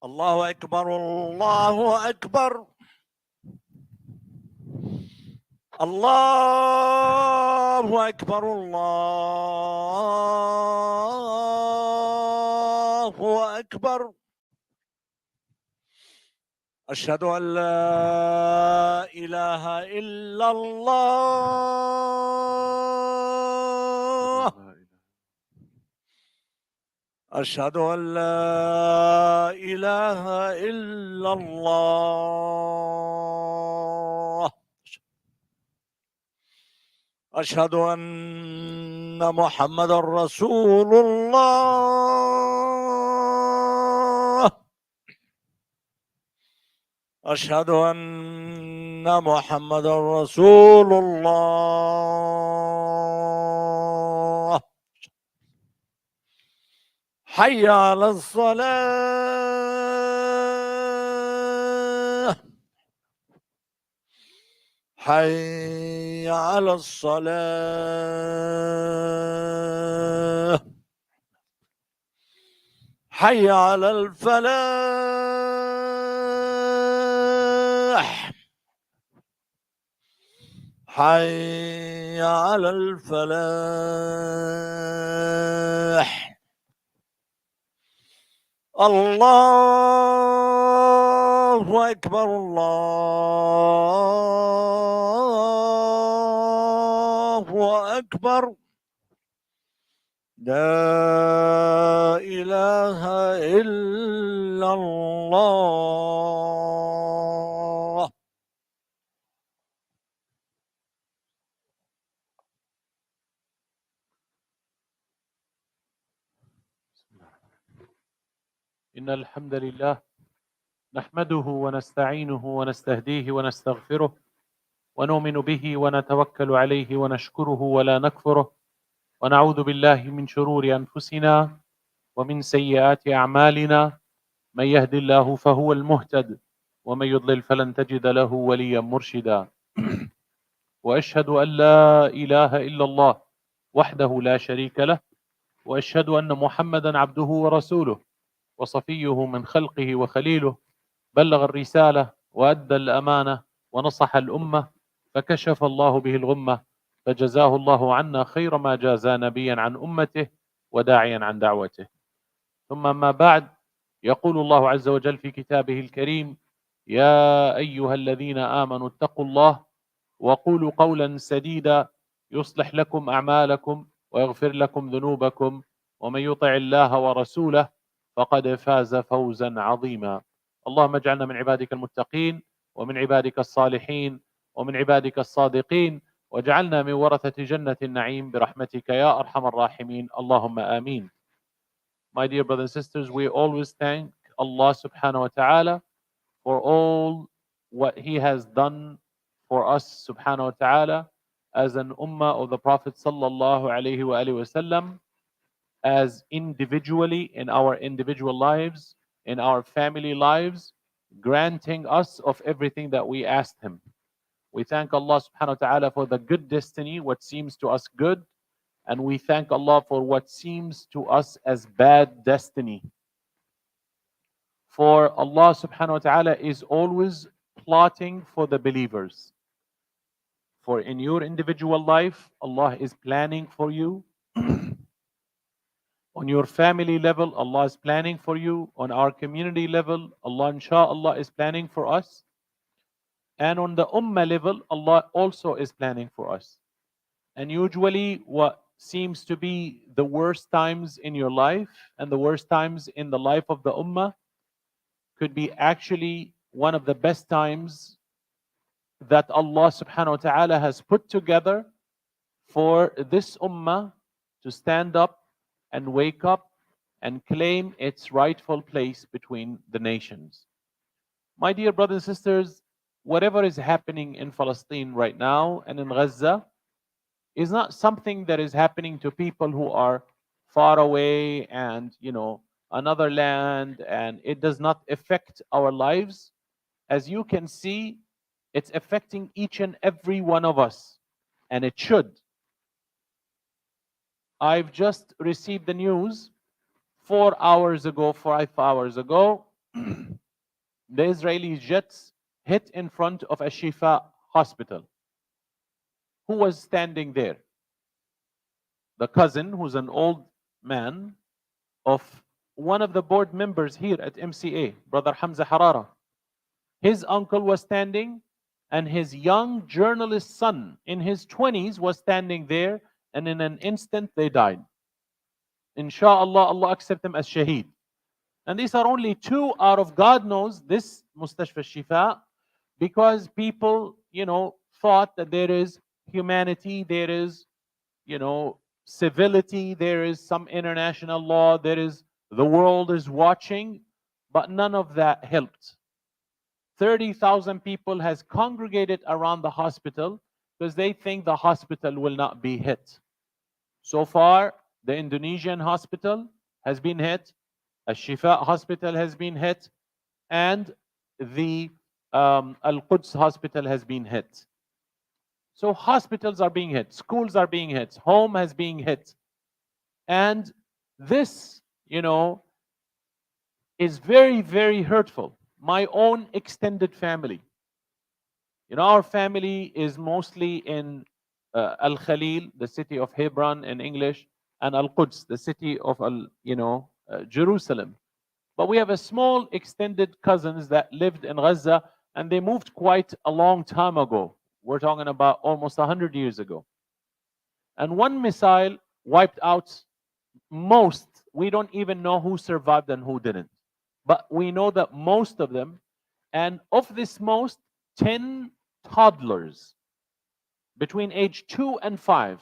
الله أكبر الله أكبر الله أكبر الله أكبر أشهد أن لا إله إلا الله أشهد أن لا إله إلا الله أشهد أن محمد رسول الله أشهد أن محمد رسول الله حي على الصلاة حي على الصلاة حي على الفلاح حي على الفلاح الله أكبر الله أكبر لا إله إلا الله إن الحمد لله نحمده ونستعينه ونستهديه ونستغفره ونؤمن به ونتوكل عليه ونشكره ولا نكفره ونعوذ بالله من شرور أنفسنا ومن سيئات أعمالنا من يهد الله فهو المهتد ومن يضلل فلن تجد له وليا مرشدا وأشهد أن لا إله إلا الله وحده لا شريك له وأشهد أن محمدا عبده ورسوله وصفيه من خلقه وخليله بلغ الرسالة وأدى الأمانة ونصح الأمة فكشف الله به الغمة فجزاه الله عنا خير ما جازى نبيا عن أمته وداعيا عن دعوته. ثم ما بعد، يقول الله عز وجل في كتابه الكريم: يا أيها الذين آمنوا اتقوا الله وقولوا قولا سديدا يصلح لكم أعمالكم ويغفر لكم ذنوبكم ومن يطع الله ورسوله فقد فاز فوزا عظيما. اللهم اجعلنا من عبادك المتقين ومن عبادك الصالحين ومن عبادك الصادقين واجعلنا من ورثة جنة النعيم برحمتك يا أرحم الراحمين. اللهم آمين. My dear brothers and sisters, we always thank Allah subhanahu wa ta'ala for all what He has done for us subhanahu wa ta'ala as an ummah of the Prophet sallallahu alayhi wa wasallam, as individually in our individual lives, in our family lives, granting us of everything that we asked Him. We thank Allah subhanahu wa ta'ala for the good destiny, what seems to us good, and we thank Allah for what seems to us as bad destiny. For Allah subhanahu wa ta'ala is always plotting for the believers. For in your individual life, Allah is planning for you. On your family level, Allah is planning for you. On our community level, Allah inshallah is planning for us. And on the ummah level, Allah also is planning for us. And usually what seems to be the worst times in your life and the worst times in the life of the ummah could be actually one of the best times that Allah subhanahu wa ta'ala has put together for this ummah to stand up and wake up and claim its rightful place between the nations. My dear brothers and sisters, whatever is happening in Palestine right now and in Gaza is not something that is happening to people who are far away and, another land, and it does not affect our lives. As you can see, it's affecting each and every one of us, and it should. I've just received the news 4 hours ago, 5 hours ago, The Israeli jets hit in front of a Shifa hospital. Who was standing there? The cousin, who's an old man of one of the board members here at MCA, Brother Hamza Harara. His uncle was standing, and his young journalist son in his 20s was standing there, and in an instant they died. Insha'Allah, Allah accept them as shaheed. And these are only two out of God knows this Mustashfa Shifa, because people, thought that there is humanity, there is, civility, there is some international law, there is the world is watching, but none of that helped. 30,000 people has congregated around the hospital because they think the hospital will not be hit. So far, the Indonesian hospital has been hit, a Shifa hospital has been hit, and the Al-Quds hospital has been hit. So hospitals are being hit, schools are being hit, home has been hit. And this, is very, very hurtful. My own extended family. Our family is mostly in Al-Khalil, the city of Hebron in English, and Al-Quds, the city of Jerusalem. But we have a small extended cousins that lived in Gaza, and they moved quite a long time ago. We're talking about almost 100 years ago. And one missile wiped out most. We don't even know who survived and who didn't. But we know that most of them, and of this most, 10 toddlers between age 2 and 5.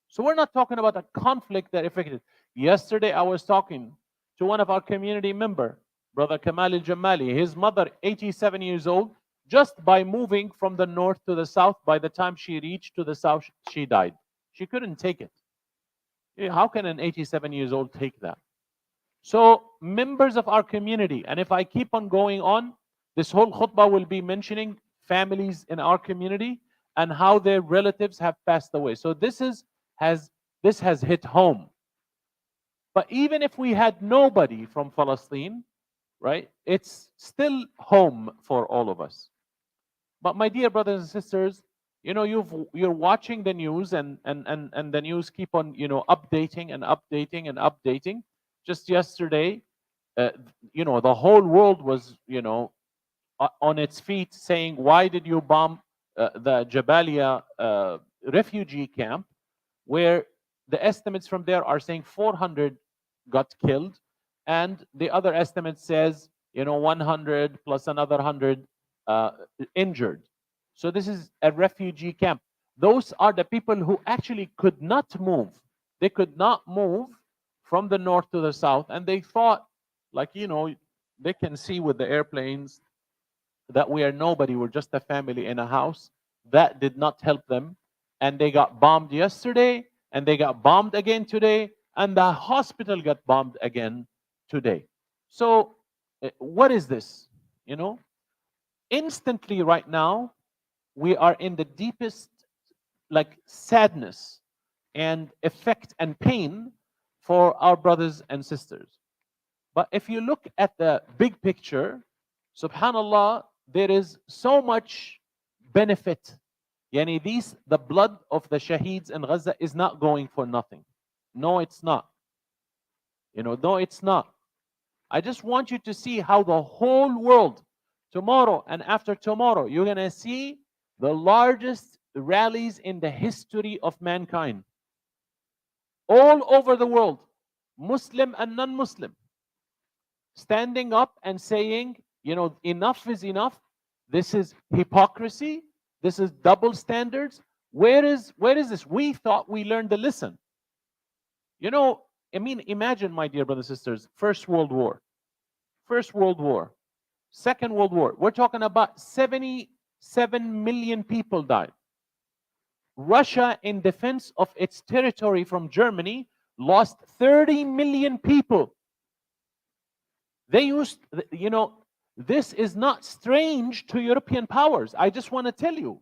So we're not talking about a conflict that affected. Yesterday I was talking to one of our community member, Brother Kamal al-Jamali. His mother, 87 years old, just by moving from the north to the south, by the time she reached to the south, she died. She couldn't take it. How can an 87 years old take that? So members of our community, and if I keep on going on, this whole khutbah will be mentioning families in our community and how their relatives have passed away. So this has hit home. But even if we had nobody from Palestine, right, it's still home for all of us. But my dear brothers and sisters, you're watching the news, and the news keep on updating and updating and updating. Just yesterday, the whole world was on its feet saying, why did you bomb the Jabalia refugee camp, where the estimates from there are saying 400 got killed, and the other estimate says 100 plus another 100 injured. So this is a refugee camp. Those are the people who actually could not move. They could not move from the north to the south, and they thought, they can see with the airplanes that we are nobody, we're just a family in a house. That did not help them, and they got bombed yesterday, and they got bombed again today, and the hospital got bombed again today. So what is this? Instantly right now, we are in the deepest sadness and effect and pain for our brothers and sisters. But if you look at the big picture, subhanallah, there is so much benefit. The blood of the shaheeds in Gaza is not going for nothing. No, it's not. No, it's not. I just want you to see how the whole world, tomorrow and after tomorrow, you're going to see the largest rallies in the history of mankind. All over the world, Muslim and non-Muslim, standing up and saying, enough is enough. This is hypocrisy. This is double standards. Where is this? We thought we learned the lesson. Imagine, my dear brothers and sisters, First World War, Second World War. We're talking about 77 million people died. Russia, in defense of its territory from Germany, lost 30 million people. They used, this is not strange to European powers. I just want to tell you.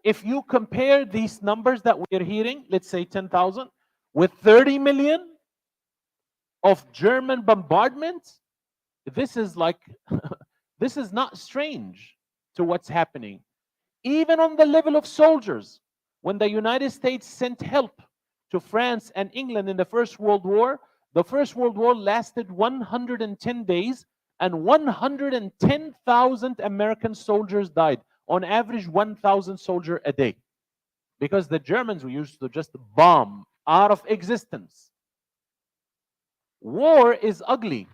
If you compare these numbers that we're hearing, let's say 10,000, with 30 million of German bombardments, this is like, this is not strange to what's happening. Even on the level of soldiers, when the United States sent help to France and England in the First World War, the First World War lasted 110 days and 110,000 American soldiers died. On average, 1,000 soldiers a day. Because the Germans used to just bomb out of existence. War is ugly,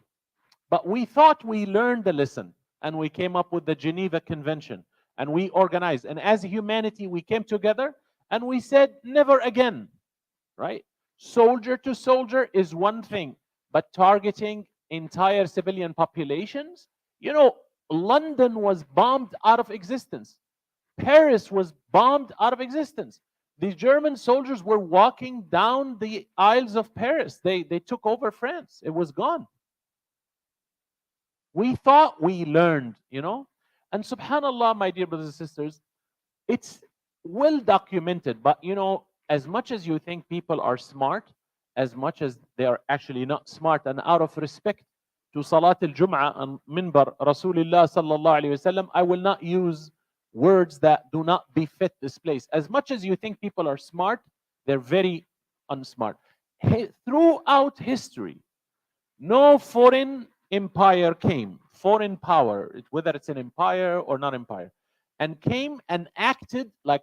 but we thought we learned the lesson, and we came up with the Geneva Convention, and we organized. And as humanity, we came together and we said, never again, right? Soldier to soldier is one thing, but targeting entire civilian populations, London was bombed out of existence. Paris was bombed out of existence. The German soldiers were walking down the aisles of Paris. They took over France. It was gone. We thought we learned, And subhanAllah, my dear brothers and sisters, it's well documented. But, as much as you think people are smart, as much as they are actually not smart, and out of respect to Salat al-Jum'ah on Minbar Rasulullah sallallahu alayhi wasallam, I will not use words that do not befit this place. As much as you think people are smart, they're very unsmart. Throughout history, no foreign empire came, foreign power, whether it's an empire or not empire, and came and acted like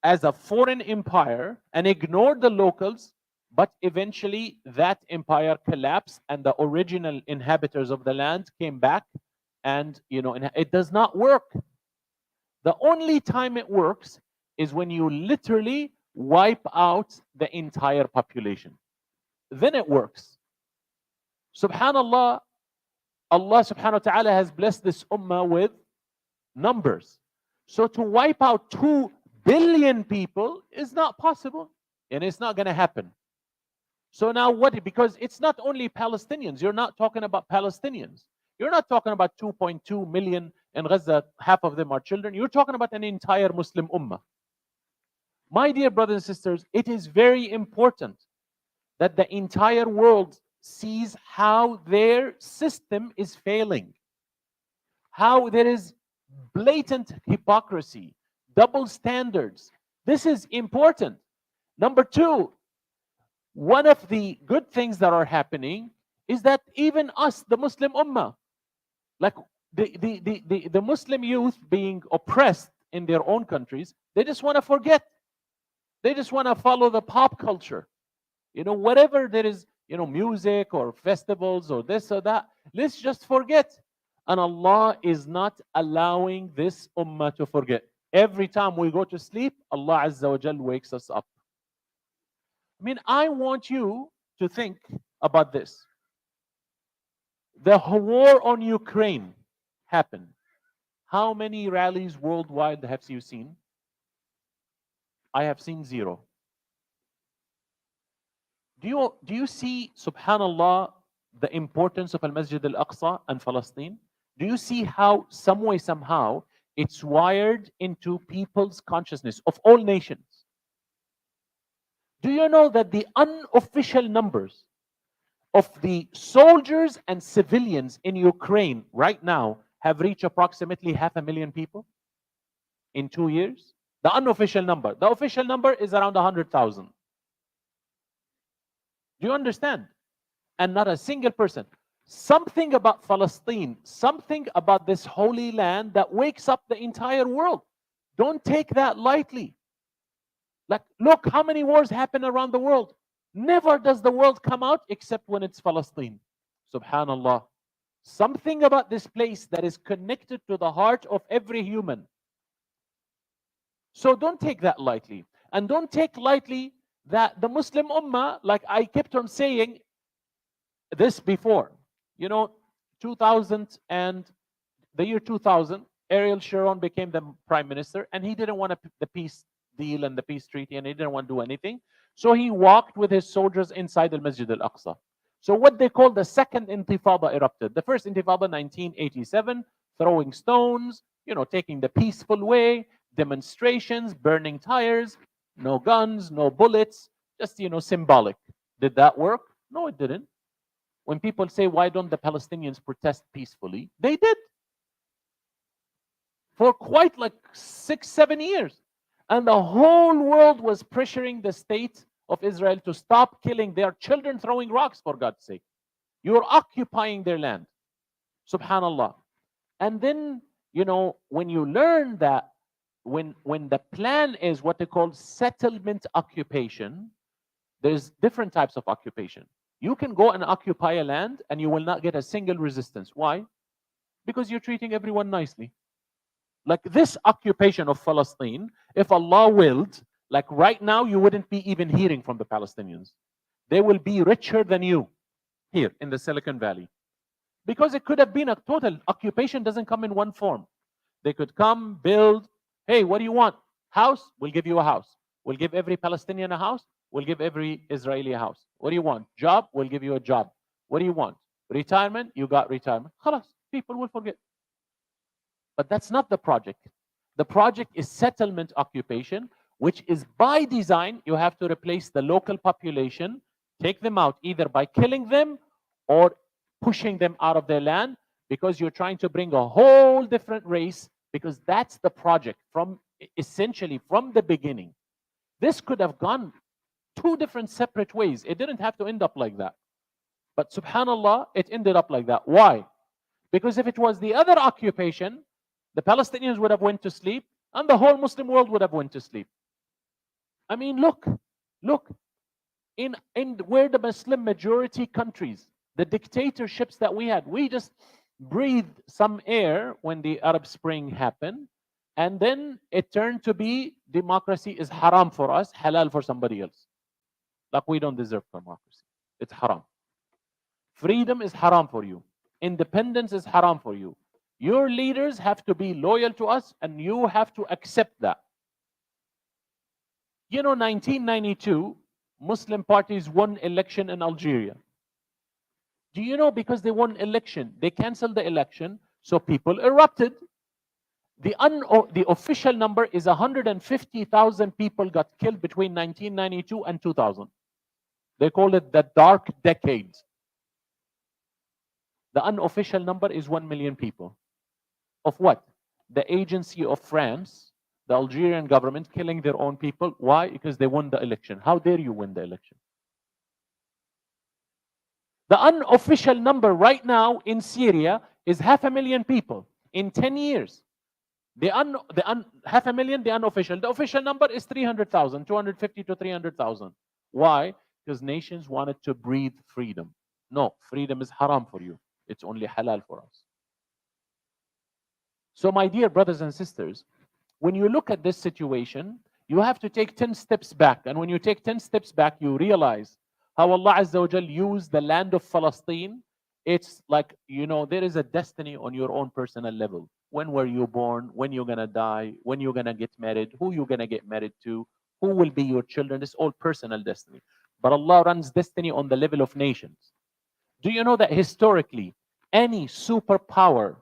as a foreign empire and ignored the locals, but eventually that empire collapsed and the original inhabitants of the land came back, and it does not work. The only time it works is when you literally wipe out the entire population. Then it works. Subhanallah, Allah subhanahu wa ta'ala has blessed this ummah with numbers. So to wipe out 2 billion people is not possible, and it's not going to happen. So now what? Because it's not only Palestinians. You're not talking about Palestinians. You're not talking about 2.2 million in Gaza, half of them are children. You're talking about an entire Muslim ummah. My dear brothers and sisters, it is very important that the entire world sees how their system is failing, how there is blatant hypocrisy, double standards. This is important. Number two, one of the good things that are happening is that even us, the Muslim ummah, like the Muslim youth being oppressed in their own countries, they just want to forget. They just want to follow the pop culture. Whatever there is, music or festivals or this or that, let's just forget. And Allah is not allowing this ummah to forget. Every time we go to sleep, Allah Azza wa Jal wakes us up. I want you to think about this. The war on Ukraine happened. How many rallies worldwide have you seen? I have seen 0. Do you see, subhanallah, the importance of Al-Masjid Al-Aqsa and Palestine? Do you see how, some way, somehow, it's wired into people's consciousness of all nations? Do you know that the unofficial numbers of the soldiers and civilians in Ukraine right now have reached approximately 500,000 people in 2 years? The unofficial number. The official number is around 100,000. Do you understand? And not a single person. Something about Palestine, something about this holy land that wakes up the entire world. Don't take that lightly. Like, look how many wars happen around the world. Never does the world come out except when it's Palestine. Subhanallah. Something about this place that is connected to the heart of every human. So don't take that lightly. And don't take lightly that the Muslim ummah, like I kept on saying this before, 2000 and the year 2000, Ariel Sharon became the prime minister, and he didn't want the peace deal and the peace treaty, and he didn't want to do anything. So he walked with his soldiers inside the Masjid Al-Aqsa. So what they call the second intifada erupted. The first intifada, 1987, throwing stones, taking the peaceful way, demonstrations, burning tires, no guns, no bullets, just, symbolic. Did that work? No, it didn't. When people say, why don't the Palestinians protest peacefully? They did for quite like 6-7 years. And the whole world was pressuring the state of Israel to stop killing their children, throwing rocks, for God's sake. You're occupying their land. Subhanallah. And then, when you learn that when the plan is what they call settlement occupation, there's different types of occupation. You can go and occupy a land and you will not get a single resistance. Why? Because you're treating everyone nicely. Like this occupation of Palestine, if Allah willed, like right now, you wouldn't be even hearing from the Palestinians. They will be richer than you here in the Silicon Valley. Because it could have been a total occupation, doesn't come in one form. They could come, build, hey, what do you want? House? We'll give you a house. We'll give every Palestinian a house. We'll give every Israeli a house. What do you want? Job? We'll give you a job. What do you want? Retirement? You got retirement. Khalas, people will forget. But that's not the project. The project is settlement occupation, which is by design. You have to replace the local population, take them out either by killing them or pushing them out of their land, because you're trying to bring a whole different race, because that's the project essentially from the beginning. This could have gone two different separate ways. It didn't have to end up like that. But subhanallah, it ended up like that. Why? Because if it was the other occupation, the Palestinians would have went to sleep and the whole Muslim world would have went to sleep. I mean, look, in where the Muslim majority countries, the dictatorships that we had, we just breathed some air when the Arab Spring happened, and then it turned to be democracy is haram for us, halal for somebody else. Like we don't deserve democracy. It's haram. Freedom is haram for you. Independence is haram for you. Your leaders have to be loyal to us and you have to accept that. 1992, Muslim parties won election in Algeria. Do you know, because they won election, they canceled the election, so people erupted. The official is 150,000 people got killed between 1992 and 2000. They call it the dark decade. The unofficial number is 1 million people. Of what? The agency of France, the Algerian government, killing their own people. Why? Because they won the election. How dare you win the election? The unofficial number right now in Syria is 500,000 people in 10 years. The 500,000, the unofficial. The official number is 300,000, 250 to 300,000. Why? Because nations wanted to breathe freedom. No, freedom is haram for you. It's only halal for us. So my dear brothers and sisters, when you look at this situation, you have to take 10 steps back. And when you take 10 steps back, you realize how Allah Azza wa Jal used the land of Palestine. It's like, there is a destiny on your own personal level. When were you born? When you're going to die? When you're going to get married? Who you're going to get married to? Who will be your children? It's all personal destiny. But Allah runs destiny on the level of nations. Do you know that historically, any superpower,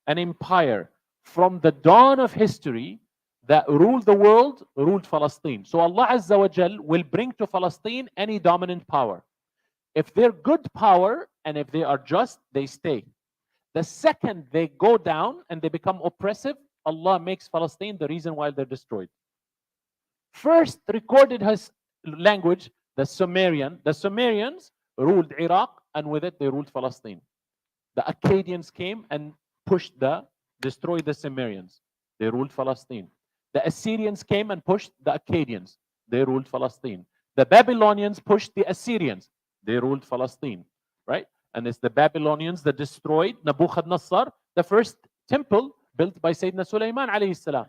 an empire, from the dawn of history that ruled the world, ruled Palestine. So Allah Azza wa Jal will bring to Palestine any dominant power. If they're good power and if they are just, they stay. The second they go down and they become oppressive, Allah makes Palestine the reason why they're destroyed. First recorded his language, the Sumerian. The Sumerians ruled Iraq, and with it they ruled Palestine. The Akkadians came and destroyed the Sumerians. They ruled Palestine. The Assyrians came and pushed the Akkadians. They ruled Palestine. The Babylonians pushed the Assyrians. They ruled Palestine, right? And it's the Babylonians that destroyed Nebuchadnezzar, the first temple built by Sayyidina Sulaiman alayhi salam.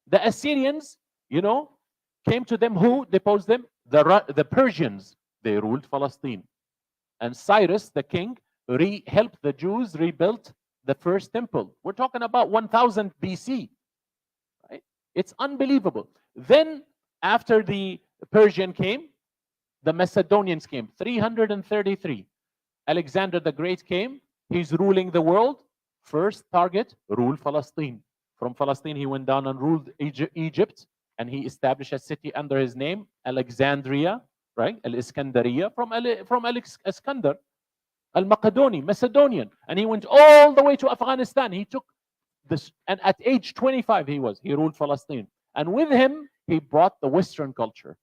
The Assyrians, came to them. Who deposed them? The Persians. They ruled Palestine. And Cyrus, the king, helped the Jews rebuild the first temple. We're talking about 1000 BC. Right? It's unbelievable. Then, after the Persian came, the Macedonians came. 333. Alexander the Great came. He's ruling the world. First target, rule Palestine. From Palestine, he went down and ruled Egypt, and he established a city under his name, Alexandria, right? Al-Iskandariya, from Iskandar. Macedonian, and he went all the way to Afghanistan. He took this, and at age 25 he ruled Palestine, and with him he brought the Western culture.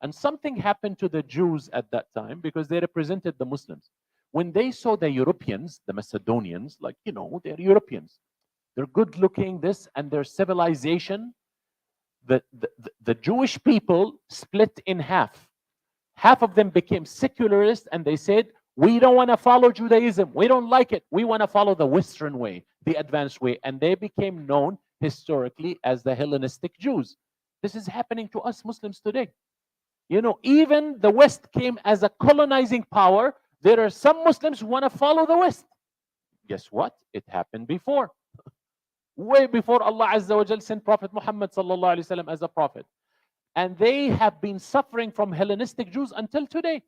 And something happened to the Jews at that time because they represented the Muslims. When they saw the Europeans, the Macedonians, like, they're Europeans, they're good looking, this, and their civilization, the Jewish people split in half. Half of them became secularists, and they said, we don't want to follow Judaism. We don't like it. We want to follow the Western way, the advanced way. And they became known historically as the Hellenistic Jews. This is happening to us Muslims today. Even the West came as a colonizing power. There are some Muslims who want to follow the West. Guess what? It happened before. Way before Allah Azza wa Jal sent Prophet Muhammad sallallahu alaihi wasallam as a prophet. And they have been suffering from Hellenistic Jews until today.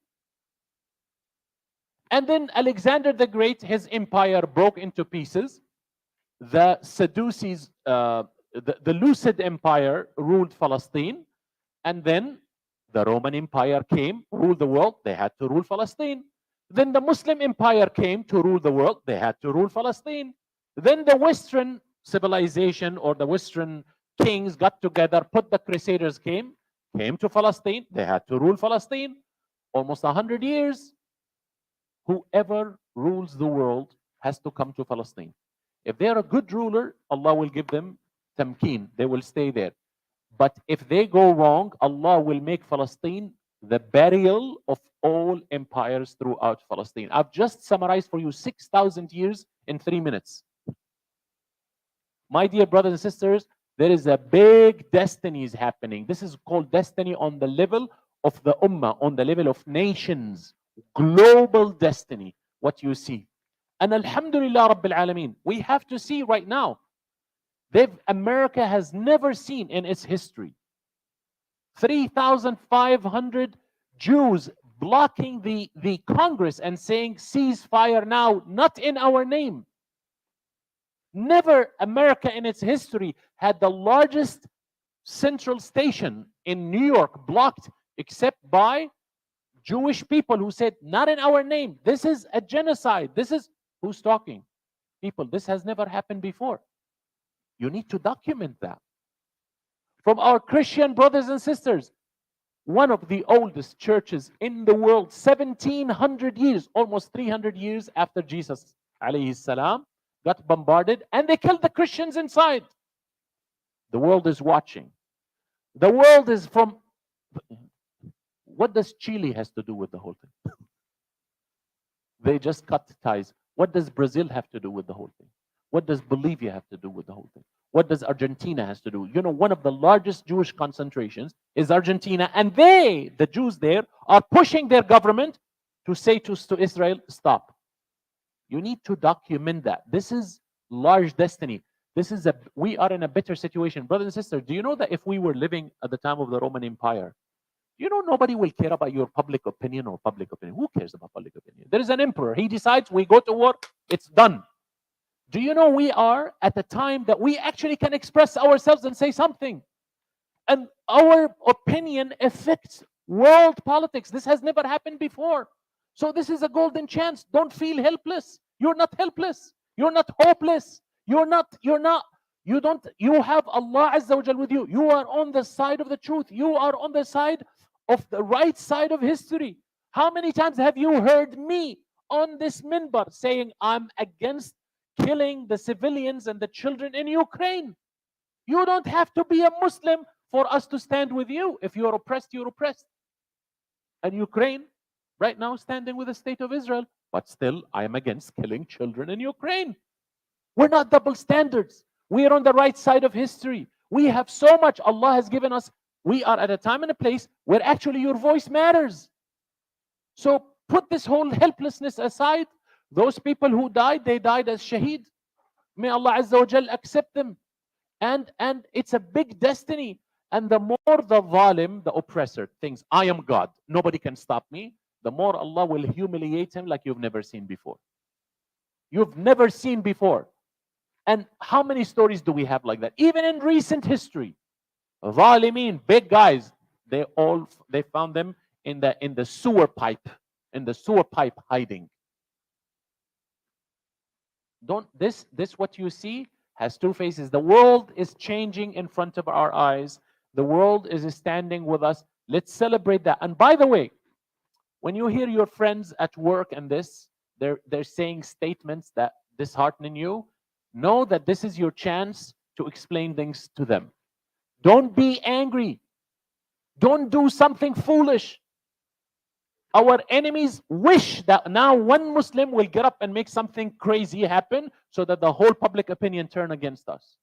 And then Alexander the Great, his empire broke into pieces. The Sadducees, the Lucid Empire ruled Palestine. And then the Roman Empire came, ruled the world. They had to rule Palestine. Then the Muslim Empire came to rule the world. They had to rule Palestine. Then the Western civilization or the Western kings got together, the Crusaders came to Palestine. They had to rule Palestine. Almost 100 years. Whoever rules the world has to come to Palestine. If they are a good ruler, Allah will give them tamkeen. They will stay there. But if they go wrong, Allah will make Palestine the burial of all empires throughout Palestine. I've just summarized for you 6,000 years in 3 minutes. My dear brothers and sisters, there is a big destiny happening. This is called destiny on the level of the ummah, on the level of nations. Global destiny, what you see. And Alhamdulillah Rabbil Alameen, we have to see right now, America has never seen in its history 3,500 Jews blocking the Congress and saying ceasefire now, not in our name. Never America in its history had the largest central station in New York blocked except by Jewish people who said, not in our name. This is a genocide. This is, who's talking? People, this has never happened before. You need to document that. From our Christian brothers and sisters, one of the oldest churches in the world, 1,700 years, almost 300 years after Jesus alayhi salam, got bombarded and they killed the Christians inside. The world is watching. The world is from... What does Chile has to do with the whole thing? They just cut ties. What does Brazil have to do with the whole thing? What does Bolivia have to do with the whole thing? What does Argentina has to do? One of the largest Jewish concentrations is Argentina, and the Jews there, are pushing their government to say to Israel, stop. You need to document that. This is large destiny. We are in a better situation. Brothers and sisters, do you know that if we were living at the time of the Roman Empire, nobody will care about your public opinion or public opinion. Who cares about public opinion? There is an emperor. He decides we go to war. It's done. Do you know we are at the time that we actually can express ourselves and say something? And our opinion affects world politics. This has never happened before. So this is a golden chance. Don't feel helpless. You're not helpless. You're not hopeless. You have Allah Azza wa Jal with you. You are on the side of the truth. You are on the side of the right side of history. How many times have you heard me on this minbar saying I'm against killing the civilians and the children in Ukraine? You don't have to be a Muslim for us to stand with you. If you're oppressed, you're oppressed. And Ukraine right now standing with the state of Israel, but still I am against killing children in Ukraine. We're not double standards. We are on the right side of history. We have so much Allah has given us. We are at a time and a place where actually your voice matters. So put this whole helplessness aside. Those people who died, they died as shaheed. May Allah Azza wa Jal accept them. And it's a big destiny. And the more the zalim, the oppressor, thinks, I am God, nobody can stop me, the more Allah will humiliate him like you've never seen before. You've never seen before. And how many stories do we have like that? Even in recent history, Zalimin, big guys, they found them in the sewer pipe hiding. Don't this what you see has two faces. The world is changing in front of our eyes. The world is standing with us. Let's celebrate that. And by the way, when you hear your friends at work and this, they're saying statements that dishearten you, know that this is your chance to explain things to them. Don't be angry. Don't do something foolish. Our enemies wish that now one Muslim will get up and make something crazy happen so that the whole public opinion turn against us.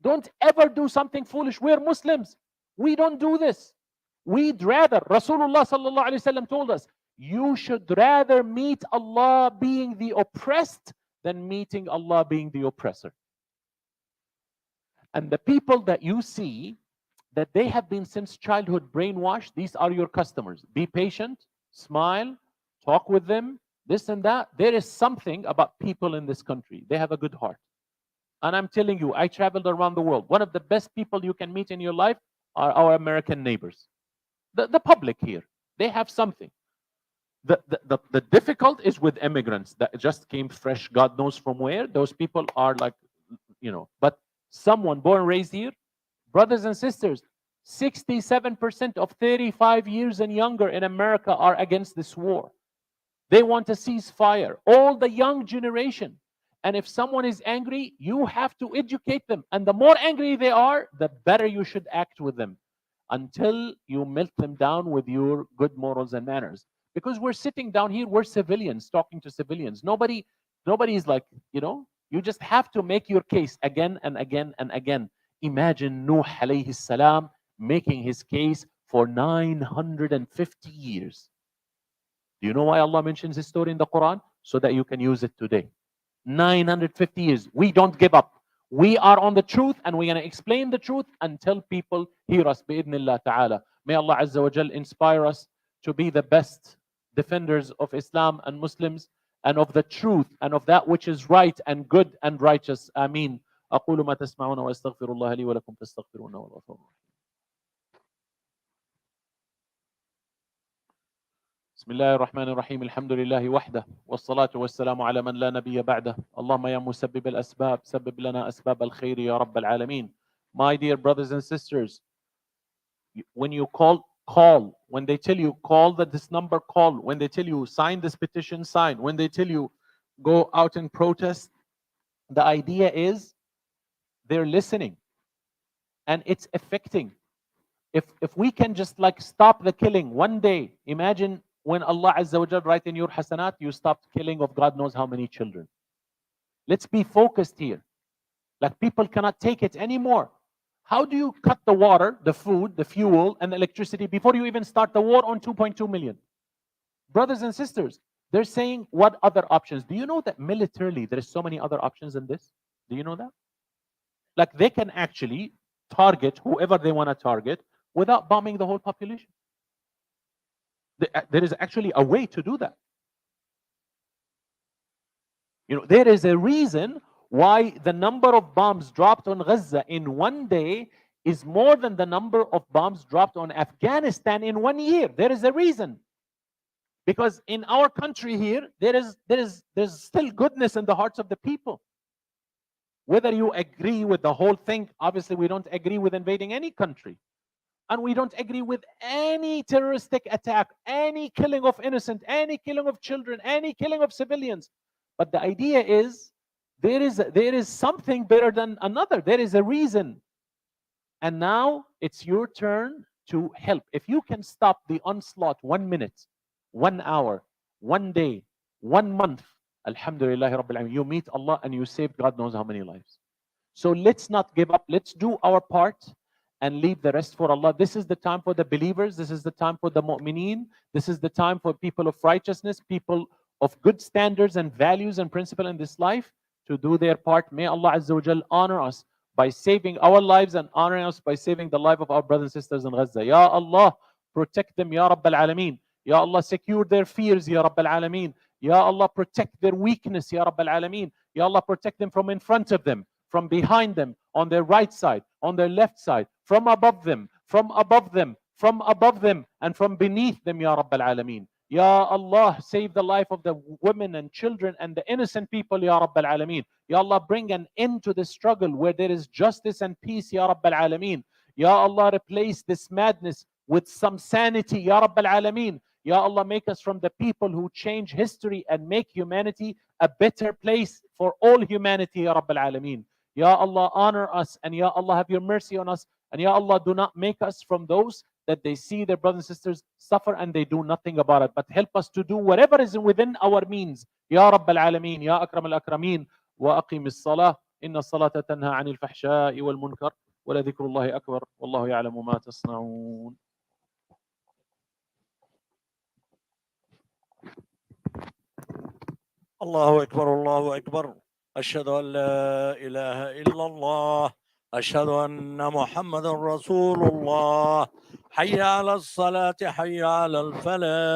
Don't ever do something foolish. We're Muslims. We don't do this. We'd rather, Rasulullah sallallahu alaihi wasallam told us, you should rather meet Allah being the oppressed than meeting Allah being the oppressor. And the people that you see that they have been since childhood brainwashed, these are your customers. Be patient, smile, talk with them, this and that. There is something about people in this country. They have a good heart. And I'm telling you, I traveled around the world. One of the best people you can meet in your life are our American neighbors. The public here, they have something. The difficult is with immigrants that just came fresh, God knows from where. Those people are like, but someone born and raised here, brothers and sisters, 67% of 35 years and younger in America are against this war. They want a ceasefire. All the young generation. And if someone is angry, you have to educate them. And the more angry they are, the better you should act with them until you melt them down with your good morals and manners. Because we're sitting down here, we're civilians talking to civilians. Nobody is like, you just have to make your case again and again and again. Imagine Nuh alayhi salam making his case for 950 years. Do you know why Allah mentions his story in the Quran? So that you can use it today. 950 years. We don't give up. We are on the truth and we're going to explain the truth until people hear us. Bi'idhnillah ta'ala. May Allah Azza wa Jal inspire us to be the best defenders of Islam and Muslims and of the truth and of that which is right and good and righteous. Ameen. أقول ما تسمعون وأستغفر الله لي ولكم فاستغفروه والغفور الرحيم. بسم الله الرحمن الرحيم. الحمد لله وحده والصلاة والسلام على من لا نبي بعده. اللهم يا مسبب الأسباب سبب لنا أسباب الخير يا رب العالمين. My dear brothers and sisters, when you call. When they tell you call this number, call. When they tell you sign this petition, sign. When they tell you go out and protest, the idea is they're listening and it's affecting. If we can just like stop the killing one day, imagine when Allah Azza wa Jal write in your hasanat, you stopped killing of God knows how many children. Let's be focused here. Like people cannot take it anymore. How do you cut the water, the food, the fuel, and the electricity before you even start the war on 2.2 million? Brothers and sisters, they're saying what other options? Do you know that militarily there is so many other options in this? Do you know that? Like they can actually target whoever they want to target without bombing the whole population. There is actually a way to do that. There is a reason why the number of bombs dropped on Gaza in one day is more than the number of bombs dropped on Afghanistan in 1 year. There is a reason. Because in our country here, there's still goodness in the hearts of the people. Whether you agree with the whole thing, obviously we don't agree with invading any country. And we don't agree with any terroristic attack, any killing of innocent, any killing of children, any killing of civilians. But the idea is, there is something better than another. There is a reason. And now it's your turn to help. If you can stop the onslaught 1 minute, 1 hour, 1 day, 1 month, Alhamdulillah Rabbil Alamin, you meet Allah and you save God knows how many lives. So let's not give up. Let's do our part and leave the rest for Allah. This is the time for the believers. This is the time for the mu'mineen. This is the time for people of righteousness, people of good standards and values and principle in this life to do their part. May Allah Azza wa Jal honor us by saving our lives and honoring us by saving the life of our brothers and sisters in Gaza. Ya Allah, protect them, Ya Rabb al-Alameen. Ya Allah, secure their fears, Ya Rabb al-Alameen. Ya Allah, protect their weakness, Ya Rabb al-Alameen. Ya Allah, protect them from in front of them, from behind them, on their right side, on their left side, from above them, from above them, from above them, and from beneath them, Ya Rabb al-Alameen. Ya Allah, save the life of the women and children and the innocent people, Ya Rabbal Alameen. Ya Allah, bring an end to this struggle where there is justice and peace, Ya Rabbal Alameen. Ya Allah, replace this madness with some sanity, Ya Rabbal Alameen. Ya Allah, make us from the people who change history and make humanity a better place for all humanity, Ya Rabbal Alameen. Ya Allah, honor us, and Ya Allah, have your mercy on us, and Ya Allah, do not make us from those that they see their brothers and sisters suffer and they do nothing about it, but help us to do whatever is within our means. Ya Rabbal Alameen, Ya Akram al-Akramin, wa aqim as-salah, inna as-salata tanha 'anil fahsha'i wal munkar, wa la dhikrullahi akbar, wallahu ya'lamu ma tasna'un. الله أكبر الله أكبر. أشهد أن لا إله إلا الله. أشهد أن محمد رسول الله. حي على الصلاة حي على الفلاح.